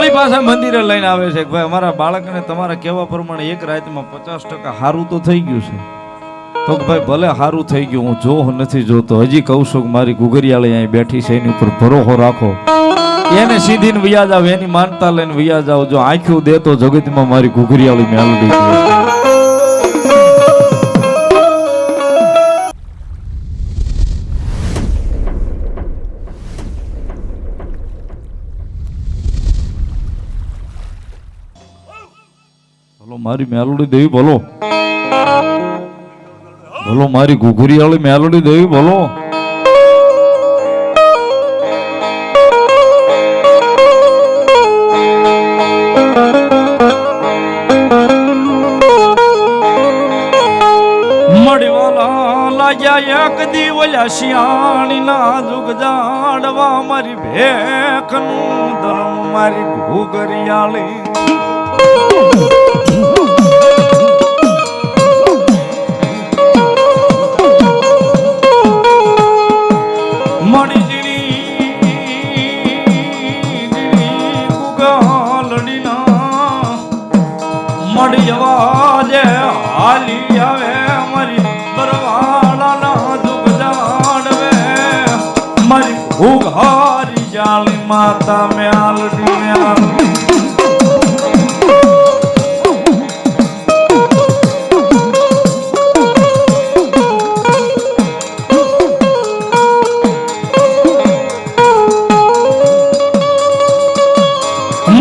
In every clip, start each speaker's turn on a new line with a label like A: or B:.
A: વળી પાછા મંદિરે લઈને આવે છે કે ભાઈ અમારા બાળકને તમારા કહેવા પ્રમાણે એક રાતમાં 50% સારું તો થઈ ગયું છે. તો કે ભાઈ ભલે સારું થઈ ગયું, હું જો નથી જોતો, હજી કહું છું કે મારી ગુગરિયાળી અહીં બેઠી છે, એની ઉપર ભરોસો રાખો, એને સીધીને વ્યાજ આવ, એની માનતા લઈને વ્યાજ આવ. જો આંખ્યું દે તો જગતમાં મારી ગુગરિયાળી મેલડી છે. બોલો મારી મેલડી દેવી, બોલો બોલો મારી ઘુઘરીવાળી મેલડી દેવી, બોલો. મળવાલા લાગ્યા એક દિવલ્યા શિયાળી ના જુગ જાડવા, મારી ભેખ નું ધર્મ મારી ઘુઘરીવાળી. મળી જવાજે હાલી આવે મારી બરવાળાના દુઃખ જાણવે, મારી ઘુઘારી જાળી માતા મેલડી મેલડી.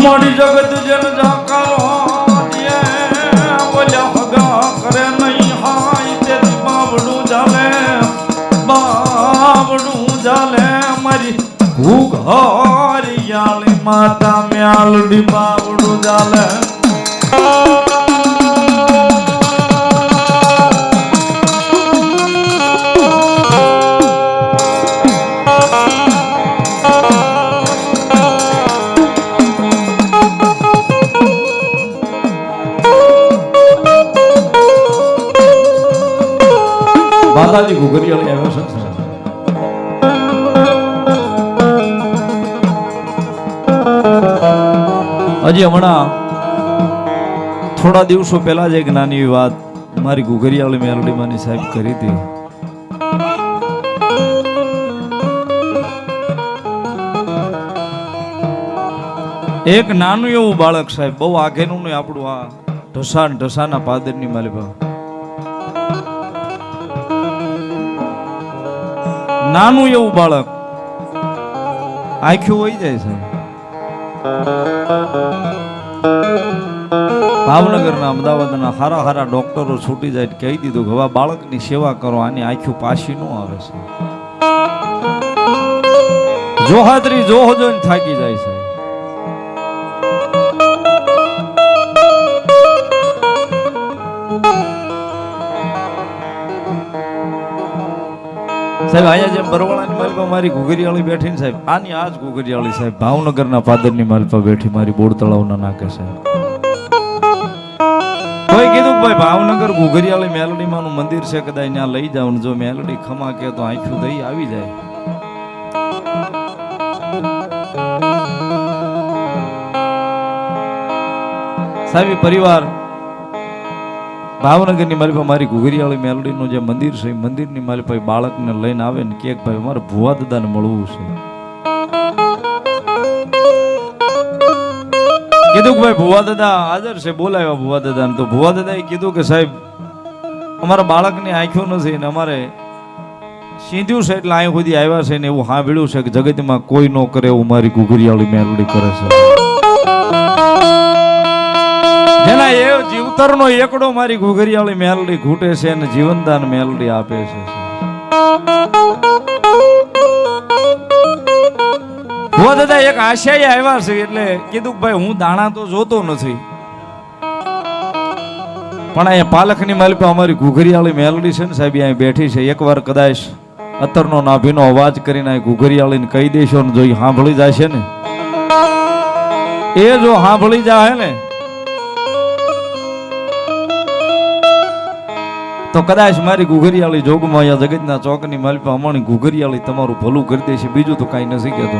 A: મળી જગત જન જાકારો ઘુઘરીયાળી માતા મેલડી બાવડું જાલે. બાલાજી ઘુઘરીયાળી આવ્યો છે. હજી હમણાં થોડા દિવસો પહેલા જ એક નાની વાત મારી ઘુઘરીયાળી મેલડી માની સાહેબ કરી હતી. એક નાનું એવું બાળક સાહેબ, બહુ આગેનું નહીં, આપણું આ ઢસાના પાદરની માલિકા, નાનું એવું બાળક આંખ્યું હોય જાય છે. ભાવનગરના અમદાવાદના હારા હારા ડોક્ટરો છૂટી જાય કહી દીધું કે હવે બાળકની સેવા કરો, આની આંખ્યું પાછી ન આવે છે. જોહાત્રી જોહો જોઈને થાકી જાય છે. સાહેબ અહીંયા જેમ બરવાળાની માલપા મારી ઘુઘરીયાળી બેઠી ને સાહેબ, આની આજ ઘુઘરીયાળી સાહેબ ભાવનગરના પાદરની માલપા બેઠી મારી બોડ તળાવના નાકે સાહેબ. કોઈ કીધું ભાઈ ભાવનગર ઘુઘરીયાળી મેલડી માનું મંદિર છે, કદાચ ત્યાં લઈ જાવ ને જો મેલડી ખમા કે તો આંખું દઈ આવી જાય. સાહેબ પરિવાર ભાવનગરની માલિપા મારી ઘુઘરીયાળી મેલડીનું જે મંદિર છે, મંદિરની માલિપા બાળકને લઈને આવે ને કે ભાઈ અમારે ભુવા દાદાને મળવું છે. કીધું કે ભાઈ ભુવા દાદા હાજર છે, બોલાવ્યા ભુવા દાદાને. તો ભુવા દાદાએ કીધું કે સાહેબ અમારા બાળકની આંખો નથી ને અમારે સીધ્યું છે એટલે અહીં સુધી આવ્યા છે ને એવું સાંભળ્યું છે કે જગતમાં કોઈ ન કરે એવું મારી ઘુઘરીયાળી મેલડી કરે છે. જેના એ જીવતરનો એકડો મારી ઘુઘરીયાળી મેલડી ઘૂંટે છે અને જીવનદાન મેલડી આપે છે. ભુવા દાદા એક આશય આવ્યા છે એટલે કીધું ભાઈ હું દાણા તો જોતો નથી, પણ અહીંયા પાલખની માલિપા અમારી ઘુઘરીયાળી મેલડી છે ને સાહેબ અહીંયા બેઠી છે. એકવાર કદાચ અત્તરનો નાભીનો અવાજ કરીને ઘુઘરીયાળીને કહી દેશો ને જો સાંભળી જાય છે ને, એ જો સાંભળી જાય ને તો કદાચ મારી ઘુઘરીયાળી જોગમાં યા જગતના ચોકની માલિપા અમારી ઘુઘરીયાળી તમારું ભલું કરી દેશે, બીજું તો કાંઈ નથી કહેતો.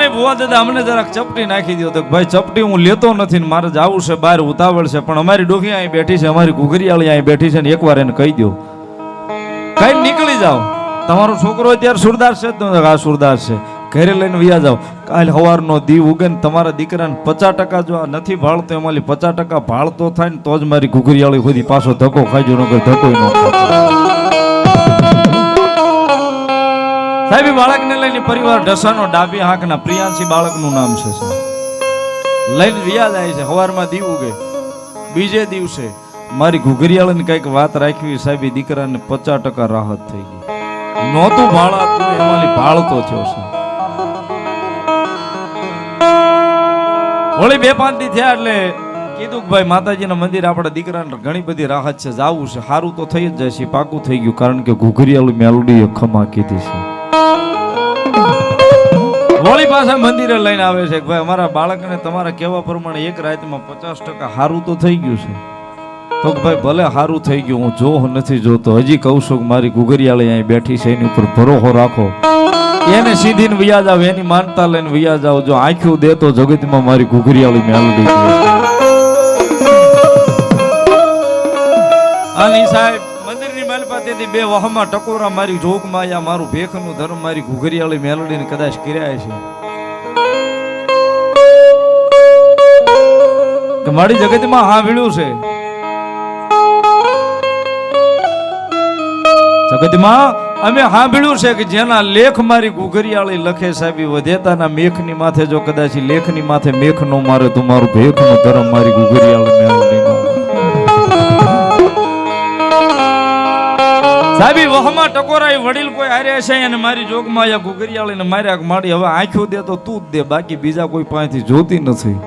A: નહીં ભુવા દાદા અમને જરાક ચપટી નાખી દો. તો ભાઈ ચપટી હું લેતો નથી ને મારે જવું છે બહાર ઉતાવળ છે, પણ અમારી ડોકી અહીં બેઠી છે, અમારી ઘુઘરીયાળી અહીં બેઠી છે ને એકવાર એને કહી દો કઈ નીકળી જાઓ. તમારો છોકરો અત્યારે સુરદાર છે જ આ સુરદાર છે, ઘરે લઈને વ્યા જાઓ. કાલ સવારનો દીવ ઉગે ને તમારા દીકરાને 50% જો આ નથી ભાળતો એમાંથી 50% ભાળતો થાય ને તો જ મારી ઘુઘરીયાળી સુધી પાછો ધક્કો ખાજો, નકર ધક્કો ન ખાજો. સાહેબ બાળકને લઈને પરિવાર ઢસાનો ડાબી હાંકના પ્રિયાંશી બાળકનું નામ છે, લઈને વ્યા જાય છે. સવારમાં દીવ ઉગે બીજે દિવસે મારી ઘુઘરીયાળીને કઈક વાત રાખવી સાહેબ, દીકરાને 50% રાહત થઈ ગઈ. નહોતું ભાળાતું એમાંથી ભાળતો થયો છે. હોળી 2-5 દી થયા એટલે કીધું કે ભાઈ માતાજીના મંદિર આપણા દીકરાને ઘણી બધી રાહત છે, જાવું છે. સારું તો થઈ જ જાય છે, પાકું થઈ ગયું, કારણ કે ઘુઘરીયાળી મેલોડીએ ખમા કીધી છે. હોળી પાછા મંદિરે લઈને આવે છે કે ભાઈ અમારા બાળકને તમારા કહેવા પ્રમાણે એક રાતમાં 50% સારું તો થઈ ગયું છે. તો ભાઈ ભલે સારું થઈ ગયું, હું જો નથી જોતો, હજી કહું છું કે મારી ઘુઘરીયાળી અહીં બેઠી છે, એની ઉપર ભરોસો રાખો, એને સીધી ને વ્યા જાવ, એની માનતા લઈને વ્યા જાવ. જો આંખ્યું દે તો જગતમાં મારી ઘુઘરીયાળી મેલડી આની સાહેબ મંદિરની માલપાતીથી 2 વહમાં ટકોરા મારી જોગમાં યા મારું ભેખનું ધર્મ મારી ઘુઘરીયાળી મેલડીને કદાચ કર્યા છે કે મારી જગતમાં સાંભળ્યું છે. જગતમાં અમે સાંભળ્યું છે કે જેના લેખ મારી ઘુઘરીયાળી લખે સાહેબ, વધેતાના મેખની માથે જો કદાચ લેખની માથે મેખ નો મારે તો મારું ભેખનો ધર્મ મારી ઘુઘરીયાળી મેલડીનો. સાહેબ વહમાં ટકોરાઈ વડીલ કોઈ હારે છે અને મારી જોગમાં યા ઘુઘરીયાળીને માર્યા માડી. હવે આંખ્યું દે તો તું જ દે, બાકી બીજા કોઈ પાસેથી જોતી નથી.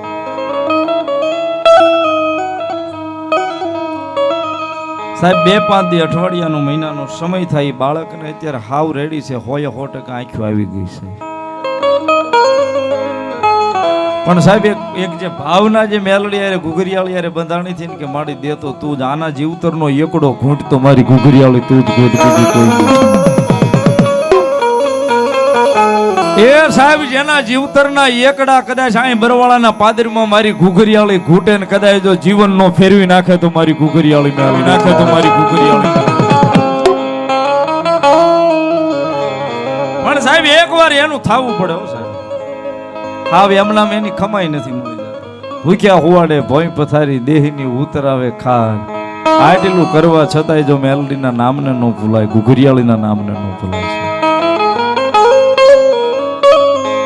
A: સાહેબ 2-5 દી અઠવાડિયાનો મહિનાનો સમય થાય, બાળકને અત્યારે હાવ રેડી છે, 100% આંખ્યું આવી ગઈ છે. પણ સાહેબ એક જે ભાવના જે મેલડી યારે ઘુઘરીયાળી યારે બંધાણી થી કે માડી દે તો તું જ, આના જીવતરનો એકડો ઘૂંટ તો મારી ઘુઘરીયાળી તું જ ઘૂંટ, બીજી કોઈ નહીં. એ સાહેબ જેના જીવતરના એકડા કદાચ અહીં બરવાળાના પાદરમાં મારી ઘુઘરીયાળી ઘૂંટે ને કદાચ જો જીવન નો ફેરવી નાખે તો મારી ઘુઘરીયાળી મેળવી નાખે તો મારી ઘુઘરીયાળી. પણ સાહેબ એકવાર એનું થાવું પડે હો સાહેબ. હાવ એમનામ એની કમાઈ નથી મળી જતી. ભૂખ્યા હુવાડે ભોંય પથારી દેહની ઉતરાવે ખાન. આટલું કરવા છતાંય જો મેલડીના નામને ન ભૂલાય, ઘુઘરીયાળીના નામને ન ભૂલાય છે.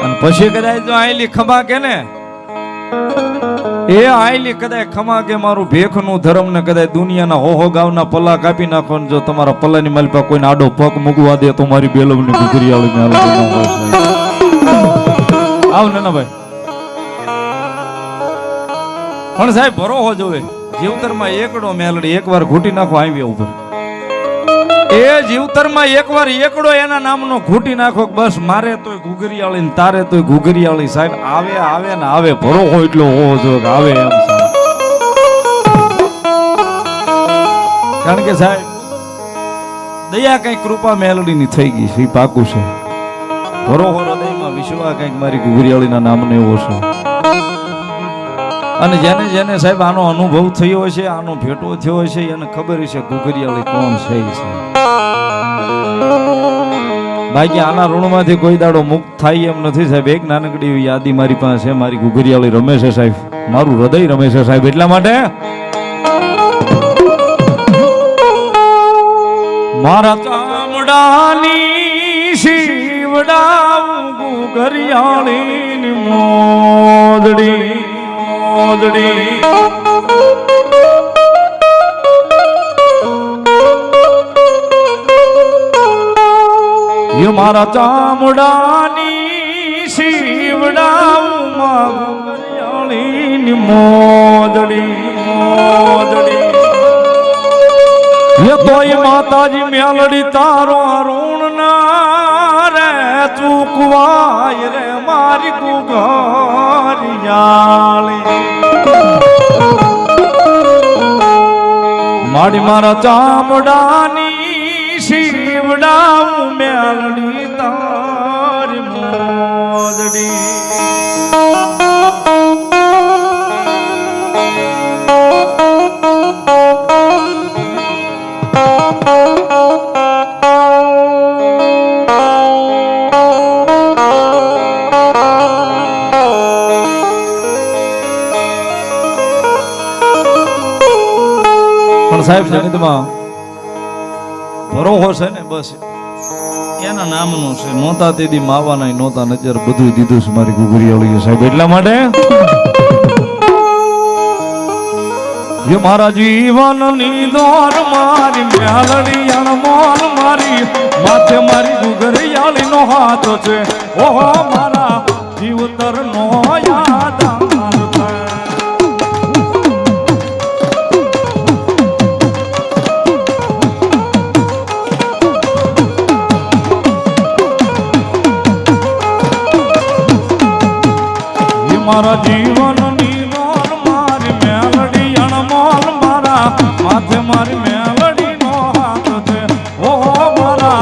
A: અને પછી કદાચ જો આયલી ખમા કે ને, એ આયલી કદાચ ખમા કે મારું ભેખનું ધર્મ ને કદાચ દુનિયાના હોહો ગાવના પલ્લા કાપી નાખો ને જો તમારા પલ્લાની માલપા કોઈને આડો પગ મૂકવા દે તો મારી બેલવની ઘુઘરીયાળી મેલડી ન હોય. આવ ને ભાઈ. પણ સાહેબ ભરોહો જોવે, જીવતરમાં એકડો મેલડી એકવાર ઘૂંટી નાખો આવી ઉપર. એ જીવતરમાં એકવાર એકડો એના નામનો ઘૂંટી નાખો, બસ મારે તોય ઘુઘરીયાળી ને તારે તોય ઘુઘરીયાળી. સાહેબ આવે આવે ને આવે, ભરોહો એટલો હોવો જોઈએ કે આવે એમ. કારણ કે સાહેબ દયા કઈ કૃપા મેલડીની થઈ ગઈ છે, પાકું છે. ભરોહો હૃદયમાં વિશ્વાસ કઈક મારી ઘુઘરીયાળીના નામનો એવો છે. અને જેને જેને સાહેબ આનો અનુભવ થયો છે, આનો ભેટો થયો છે, એને ખબર છે ઘુઘરીયાળી કોણ છે. બાકી આના ઋણમાંથી કોઈ દાડો મુક્ત થાય એમ નથી સાહેબ. એક નાનકડી એવી યાદી મારી પાસે છે, મારી ઘુઘરીયાળી રમે છે સાહેબ, મારું હૃદય રમે છે સાહેબ. એટલા માટે મારા ચામડાની શિવડાવું ઘુઘરીયાળીની મોદડી મોદડી. મારા ચામડાની શિવડાવું ઘુઘરીયાળીની મોદડી મોદડી. એ તોય માતાજી મેલડી તારો અરુણ ના રે ચૂકવાય રે મારી ઘુઘરીયાળી. માડી મારા ચામડાની શિવડાવું મેલડી તારી મોદડી. રોજડી સાહેબ જગતમાં ભરોહો છે ને બસ એના નામનું છે. નોતા તેદી માવાના નોતા ને અત્યારે બધું દીધું છે મારી ઘુઘરીયાળી સાહેબ. એટલા માટે ये मारा जीवन नी दौर मारी म्यालड़ी अणमोल मारी माथे मारी घुघरियाળી नो हाथ छे ओहो मारा जीवतर नो यादार छे. ये मारा जीवन माथे मारी मेलडी नो हाथ छे ओहो मारा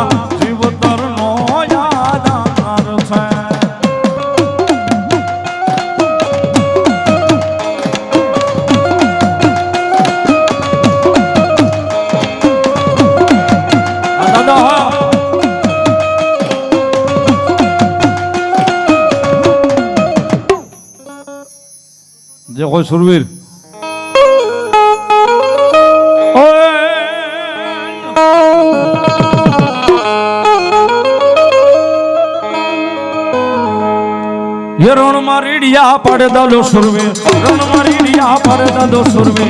A: जीवतर नो यादार छे. દાદા જે કોઈ સુરવીર रण मारीडिया पड़ दलो सुरवे रण मारीडिया पड़ दलो सुरवे